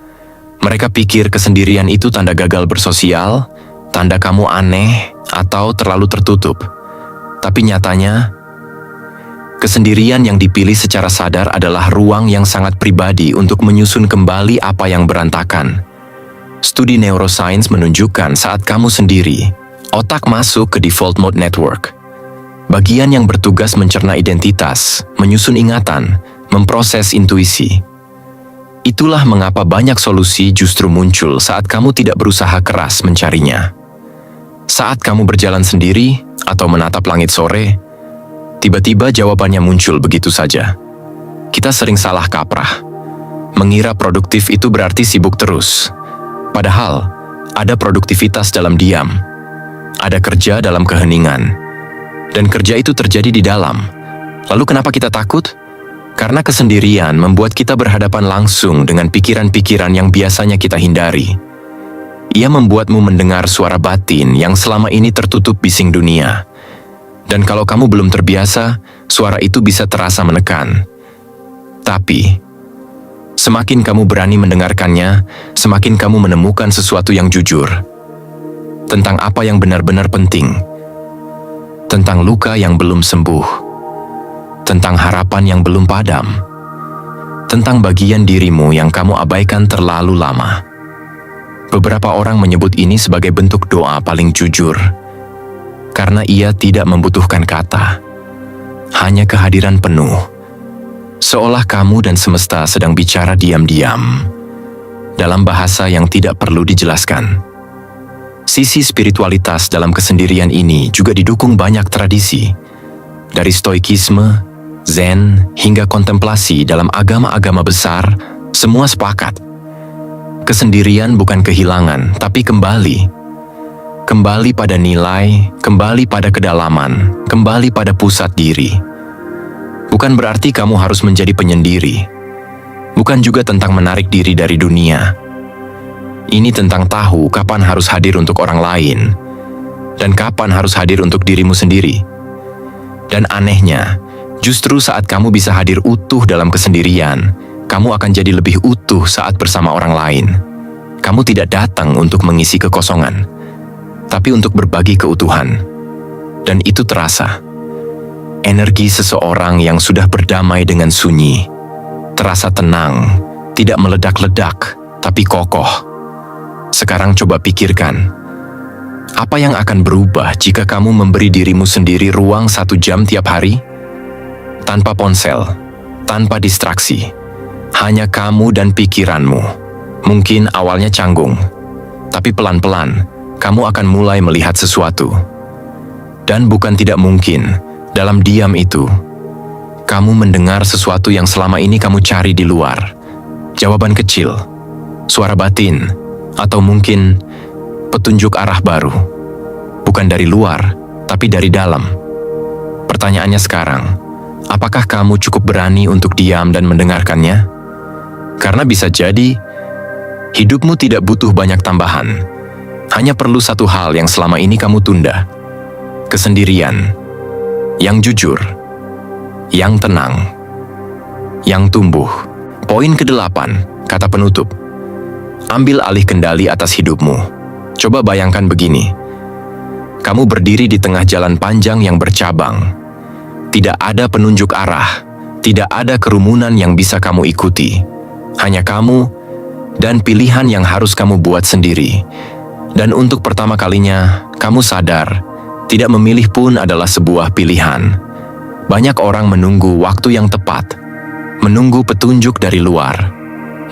Mereka pikir kesendirian itu tanda gagal bersosial, tanda kamu aneh, atau terlalu tertutup. Tapi nyatanya, kesendirian yang dipilih secara sadar adalah ruang yang sangat pribadi untuk menyusun kembali apa yang berantakan. Studi neuroscience menunjukkan saat kamu sendiri, otak masuk ke default mode network. Bagian yang bertugas mencerna identitas, menyusun ingatan, memproses intuisi. Itulah mengapa banyak solusi justru muncul saat kamu tidak berusaha keras mencarinya. Saat kamu berjalan sendiri atau menatap langit sore, tiba-tiba jawabannya muncul begitu saja. Kita sering salah kaprah, mengira produktif itu berarti sibuk terus. Padahal, ada produktivitas dalam diam, ada kerja dalam keheningan, dan kerja itu terjadi di dalam. Lalu kenapa kita takut? Karena kesendirian membuat kita berhadapan langsung dengan pikiran-pikiran yang biasanya kita hindari. Ia membuatmu mendengar suara batin yang selama ini tertutup bising dunia. Dan kalau kamu belum terbiasa, suara itu bisa terasa menekan. Tapi, semakin kamu berani mendengarkannya, semakin kamu menemukan sesuatu yang jujur. Tentang apa yang benar-benar penting. Tentang luka yang belum sembuh. Tentang harapan yang belum padam. Tentang bagian dirimu yang kamu abaikan terlalu lama. Beberapa orang menyebut ini sebagai bentuk doa paling jujur. Karena ia tidak membutuhkan kata, hanya kehadiran penuh. Seolah kamu dan semesta sedang bicara diam-diam, dalam bahasa yang tidak perlu dijelaskan. Sisi spiritualitas dalam kesendirian ini juga didukung banyak tradisi. Dari stoikisme, zen, hingga kontemplasi dalam agama-agama besar, semua sepakat. Kesendirian bukan kehilangan, tapi kembali. Kembali pada nilai, kembali pada kedalaman, kembali pada pusat diri. Bukan berarti kamu harus menjadi penyendiri. Bukan juga tentang menarik diri dari dunia. Ini tentang tahu kapan harus hadir untuk orang lain, dan kapan harus hadir untuk dirimu sendiri. Dan anehnya, justru saat kamu bisa hadir utuh dalam kesendirian, kamu akan jadi lebih utuh saat bersama orang lain. Kamu tidak datang untuk mengisi kekosongan, tapi untuk berbagi keutuhan. Dan itu terasa. Energi seseorang yang sudah berdamai dengan sunyi. Terasa tenang, tidak meledak-ledak, tapi kokoh. Sekarang coba pikirkan, apa yang akan berubah jika kamu memberi dirimu sendiri ruang 1 jam tiap hari? Tanpa ponsel, tanpa distraksi. Hanya kamu dan pikiranmu. Mungkin awalnya canggung, tapi pelan-pelan, kamu akan mulai melihat sesuatu. Dan bukan tidak mungkin, dalam diam itu, kamu mendengar sesuatu yang selama ini kamu cari di luar. Jawaban kecil, suara batin, atau mungkin petunjuk arah baru. Bukan dari luar, tapi dari dalam. Pertanyaannya sekarang, apakah kamu cukup berani untuk diam dan mendengarkannya? Karena bisa jadi, hidupmu tidak butuh banyak tambahan. Hanya perlu satu hal yang selama ini kamu tunda. Kesendirian. Yang jujur. Yang tenang. Yang tumbuh. Poin ke-8, kata penutup. Ambil alih kendali atas hidupmu. Coba bayangkan begini. Kamu berdiri di tengah jalan panjang yang bercabang. Tidak ada penunjuk arah. Tidak ada kerumunan yang bisa kamu ikuti. Hanya kamu dan pilihan yang harus kamu buat sendiri. Dan untuk pertama kalinya, kamu sadar, tidak memilih pun adalah sebuah pilihan. Banyak orang menunggu waktu yang tepat, menunggu petunjuk dari luar,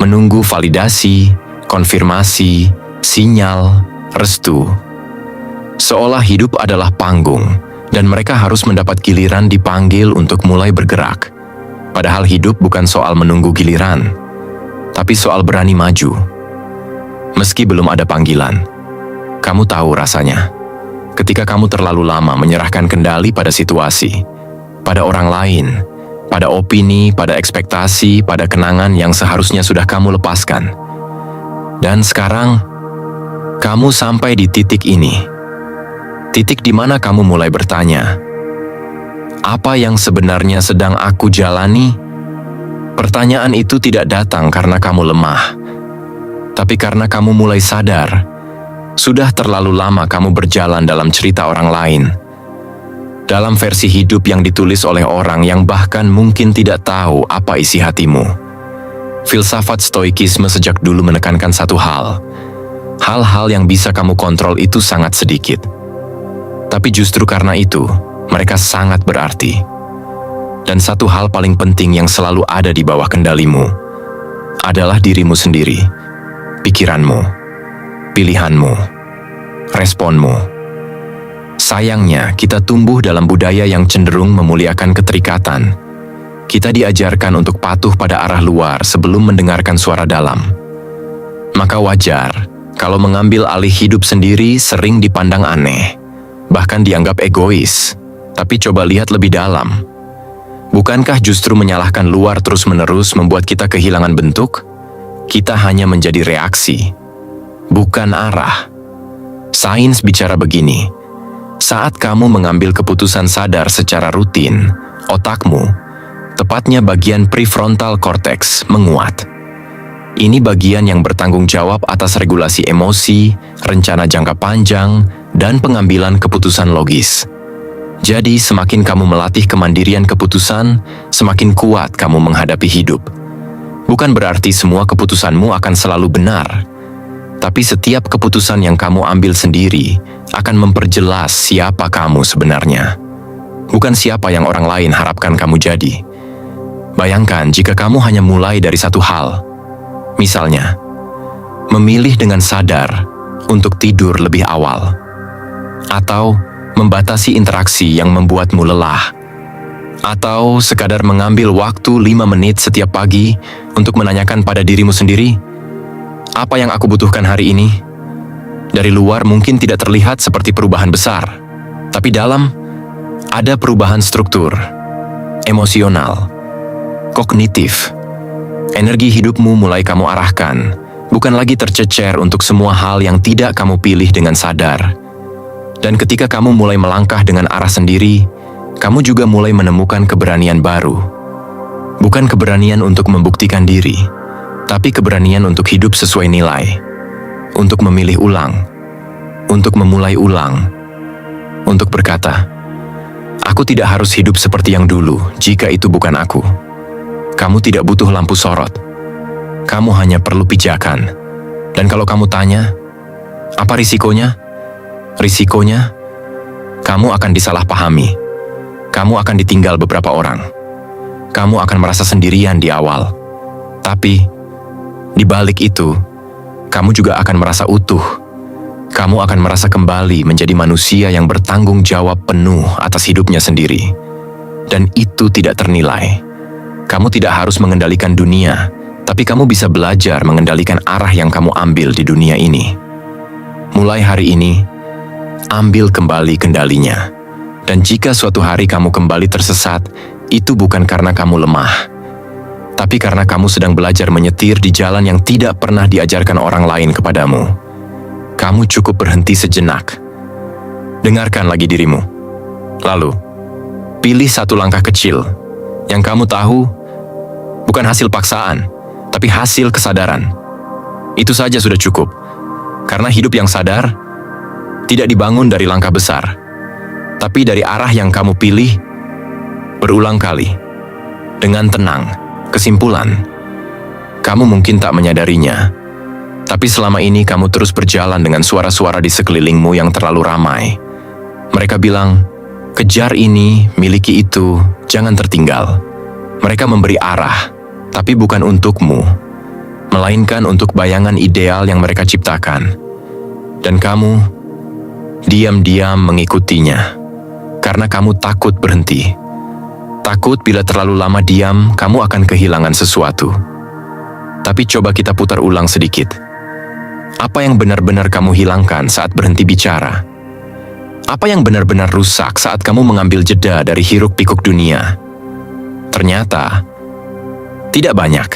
menunggu validasi, konfirmasi, sinyal, restu. Seolah hidup adalah panggung, dan mereka harus mendapat giliran dipanggil untuk mulai bergerak. Padahal hidup bukan soal menunggu giliran, tapi soal berani maju. Meski belum ada panggilan, kamu tahu rasanya. Ketika kamu terlalu lama menyerahkan kendali pada situasi, pada orang lain, pada opini, pada ekspektasi, pada kenangan yang seharusnya sudah kamu lepaskan. Dan sekarang, kamu sampai di titik ini. Titik di mana kamu mulai bertanya, apa yang sebenarnya sedang aku jalani? Pertanyaan itu tidak datang karena kamu lemah, tapi karena kamu mulai sadar, sudah terlalu lama kamu berjalan dalam cerita orang lain. Dalam versi hidup yang ditulis oleh orang yang bahkan mungkin tidak tahu apa isi hatimu. Filsafat Stoikisme sejak dulu menekankan satu hal. Hal-hal yang bisa kamu kontrol itu sangat sedikit. Tapi justru karena itu, mereka sangat berarti. Dan satu hal paling penting yang selalu ada di bawah kendalimu adalah dirimu sendiri, pikiranmu, pilihanmu, responmu. Sayangnya, kita tumbuh dalam budaya yang cenderung memuliakan keterikatan. Kita diajarkan untuk patuh pada arah luar sebelum mendengarkan suara dalam. Maka wajar kalau mengambil alih hidup sendiri sering dipandang aneh, bahkan dianggap egois. Tapi coba lihat lebih dalam. Bukankah justru menyalahkan luar terus-menerus membuat kita kehilangan bentuk? Kita hanya menjadi reaksi, bukan arah. Sains bicara begini, saat kamu mengambil keputusan sadar secara rutin, otakmu, tepatnya bagian prefrontal cortex, menguat. Ini bagian yang bertanggung jawab atas regulasi emosi, rencana jangka panjang, dan pengambilan keputusan logis. Jadi, semakin kamu melatih kemandirian keputusan, semakin kuat kamu menghadapi hidup. Bukan berarti semua keputusanmu akan selalu benar, tapi setiap keputusan yang kamu ambil sendiri akan memperjelas siapa kamu sebenarnya. Bukan siapa yang orang lain harapkan kamu jadi. Bayangkan jika kamu hanya mulai dari satu hal. Misalnya, memilih dengan sadar untuk tidur lebih awal. Atau membatasi interaksi yang membuatmu lelah. Atau sekadar mengambil waktu 5 menit setiap pagi untuk menanyakan pada dirimu sendiri, apa yang aku butuhkan hari ini? Dari luar mungkin tidak terlihat seperti perubahan besar, tapi dalam ada perubahan struktur, emosional, kognitif. Energi hidupmu mulai kamu arahkan, bukan lagi tercecer untuk semua hal yang tidak kamu pilih dengan sadar. Dan ketika kamu mulai melangkah dengan arah sendiri, kamu juga mulai menemukan keberanian baru. Bukan keberanian untuk membuktikan diri, tapi keberanian untuk hidup sesuai nilai. Untuk memilih ulang, untuk memulai ulang, untuk berkata, aku tidak harus hidup seperti yang dulu jika itu bukan aku. Kamu tidak butuh lampu sorot. Kamu hanya perlu pijakan. Dan kalau kamu tanya, apa risikonya? Risikonya, kamu akan disalahpahami. Kamu akan ditinggal beberapa orang. Kamu akan merasa sendirian di awal. Tapi, di balik itu, kamu juga akan merasa utuh. Kamu akan merasa kembali menjadi manusia yang bertanggung jawab penuh atas hidupnya sendiri. Dan itu tidak ternilai. Kamu tidak harus mengendalikan dunia, tapi kamu bisa belajar mengendalikan arah yang kamu ambil di dunia ini. Mulai hari ini, ambil kembali kendalinya. Dan jika suatu hari kamu kembali tersesat, itu bukan karena kamu lemah, tapi karena kamu sedang belajar menyetir di jalan yang tidak pernah diajarkan orang lain kepadamu. Kamu cukup berhenti sejenak. Dengarkan lagi dirimu. Lalu, pilih satu langkah kecil yang kamu tahu bukan hasil paksaan, tapi hasil kesadaran. Itu saja sudah cukup. Karena hidup yang sadar tidak dibangun dari langkah besar, tapi dari arah yang kamu pilih berulang kali. Dengan tenang, kesimpulan, kamu mungkin tak menyadarinya, tapi selama ini kamu terus berjalan dengan suara-suara di sekelilingmu yang terlalu ramai. Mereka bilang, kejar ini, miliki itu, jangan tertinggal. Mereka memberi arah, tapi bukan untukmu, melainkan untuk bayangan ideal yang mereka ciptakan. Dan kamu diam-diam mengikutinya, karena kamu takut berhenti. Takut bila terlalu lama diam, kamu akan kehilangan sesuatu. Tapi coba kita putar ulang sedikit. Apa yang benar-benar kamu hilangkan saat berhenti bicara? Apa yang benar-benar rusak saat kamu mengambil jeda dari hiruk-pikuk dunia? Ternyata, tidak banyak.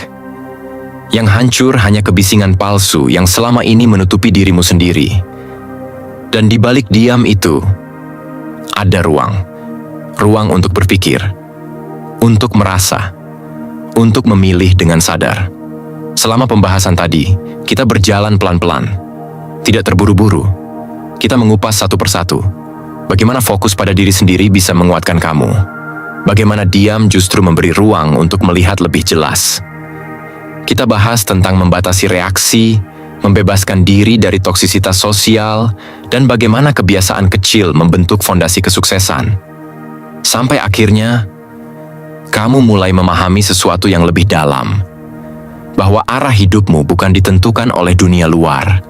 Yang hancur hanya kebisingan palsu yang selama ini menutupi dirimu sendiri. Dan di balik diam itu, ada ruang. Ruang untuk berpikir, untuk merasa, untuk memilih dengan sadar. Selama pembahasan tadi, kita berjalan pelan-pelan, tidak terburu-buru. Kita mengupas satu persatu. Bagaimana fokus pada diri sendiri bisa menguatkan kamu. Bagaimana diam justru memberi ruang untuk melihat lebih jelas. Kita bahas tentang membatasi reaksi, membebaskan diri dari toksisitas sosial, dan bagaimana kebiasaan kecil membentuk fondasi kesuksesan. Sampai akhirnya, kamu mulai memahami sesuatu yang lebih dalam, bahwa arah hidupmu bukan ditentukan oleh dunia luar,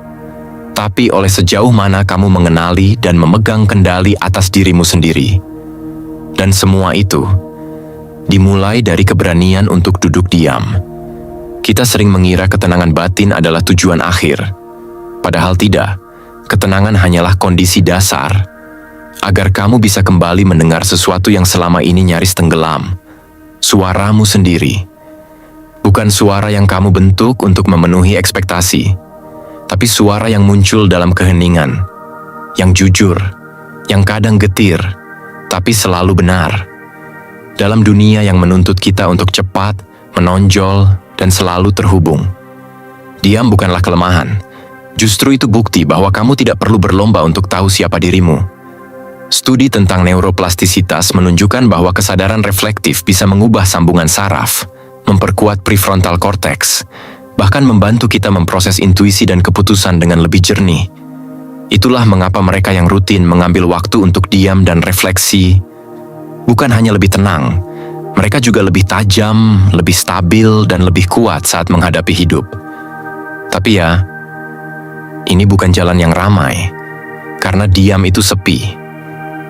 tapi oleh sejauh mana kamu mengenali dan memegang kendali atas dirimu sendiri. Dan semua itu dimulai dari keberanian untuk duduk diam. Kita sering mengira ketenangan batin adalah tujuan akhir. Padahal tidak, ketenangan hanyalah kondisi dasar, agar kamu bisa kembali mendengar sesuatu yang selama ini nyaris tenggelam. Suaramu sendiri. Bukan suara yang kamu bentuk untuk memenuhi ekspektasi, tapi suara yang muncul dalam keheningan, yang jujur, yang kadang getir, tapi selalu benar. Dalam dunia yang menuntut kita untuk cepat, menonjol, dan selalu terhubung. Diam bukanlah kelemahan. Justru itu bukti bahwa kamu tidak perlu berlomba untuk tahu siapa dirimu. Studi tentang neuroplastisitas menunjukkan bahwa kesadaran reflektif bisa mengubah sambungan saraf, memperkuat prefrontal cortex, bahkan membantu kita memproses intuisi dan keputusan dengan lebih jernih. Itulah mengapa mereka yang rutin mengambil waktu untuk diam dan refleksi, bukan hanya lebih tenang, mereka juga lebih tajam, lebih stabil, dan lebih kuat saat menghadapi hidup. Tapi ya, ini bukan jalan yang ramai, karena diam itu sepi.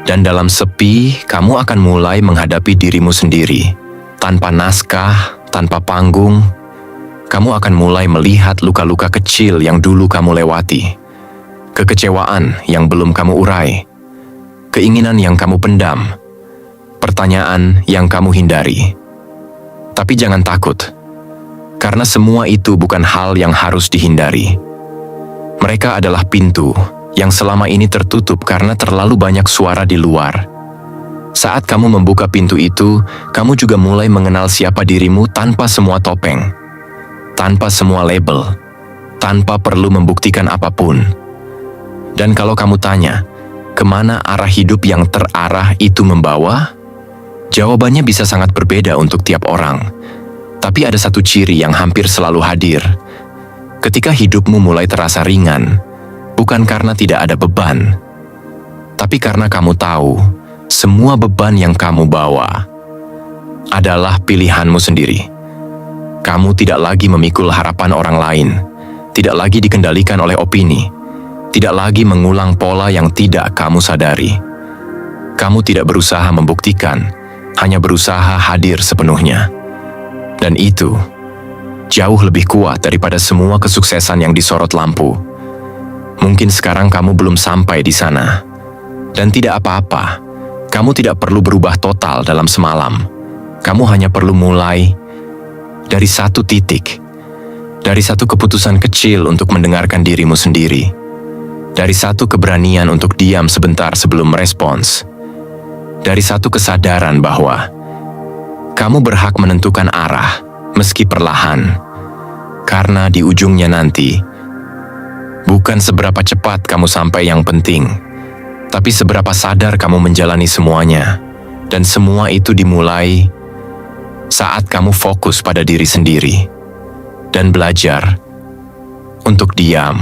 Dan dalam sepi, kamu akan mulai menghadapi dirimu sendiri. Tanpa naskah, tanpa panggung, kamu akan mulai melihat luka-luka kecil yang dulu kamu lewati. Kekecewaan yang belum kamu urai. Keinginan yang kamu pendam. Pertanyaan yang kamu hindari. Tapi jangan takut, karena semua itu bukan hal yang harus dihindari. Mereka adalah pintu yang selama ini tertutup karena terlalu banyak suara di luar. Saat kamu membuka pintu itu, kamu juga mulai mengenal siapa dirimu tanpa semua topeng, tanpa semua label, tanpa perlu membuktikan apapun. Dan kalau kamu tanya, kemana arah hidup yang terarah itu membawa? Jawabannya bisa sangat berbeda untuk tiap orang, tapi ada satu ciri yang hampir selalu hadir. Ketika hidupmu mulai terasa ringan, bukan karena tidak ada beban, tapi karena kamu tahu semua beban yang kamu bawa adalah pilihanmu sendiri. Kamu tidak lagi memikul harapan orang lain, tidak lagi dikendalikan oleh opini, tidak lagi mengulang pola yang tidak kamu sadari. Kamu tidak berusaha membuktikan, hanya berusaha hadir sepenuhnya. Dan itu jauh lebih kuat daripada semua kesuksesan yang disorot lampu. Mungkin sekarang kamu belum sampai di sana. Dan tidak apa-apa, kamu tidak perlu berubah total dalam semalam. Kamu hanya perlu mulai dari satu titik, dari satu keputusan kecil untuk mendengarkan dirimu sendiri, dari satu keberanian untuk diam sebentar sebelum merespons, dari satu kesadaran bahwa kamu berhak menentukan arah, meski perlahan, karena di ujungnya nanti, bukan seberapa cepat kamu sampai yang penting, tapi seberapa sadar kamu menjalani semuanya, dan semua itu dimulai saat kamu fokus pada diri sendiri, dan belajar untuk diam.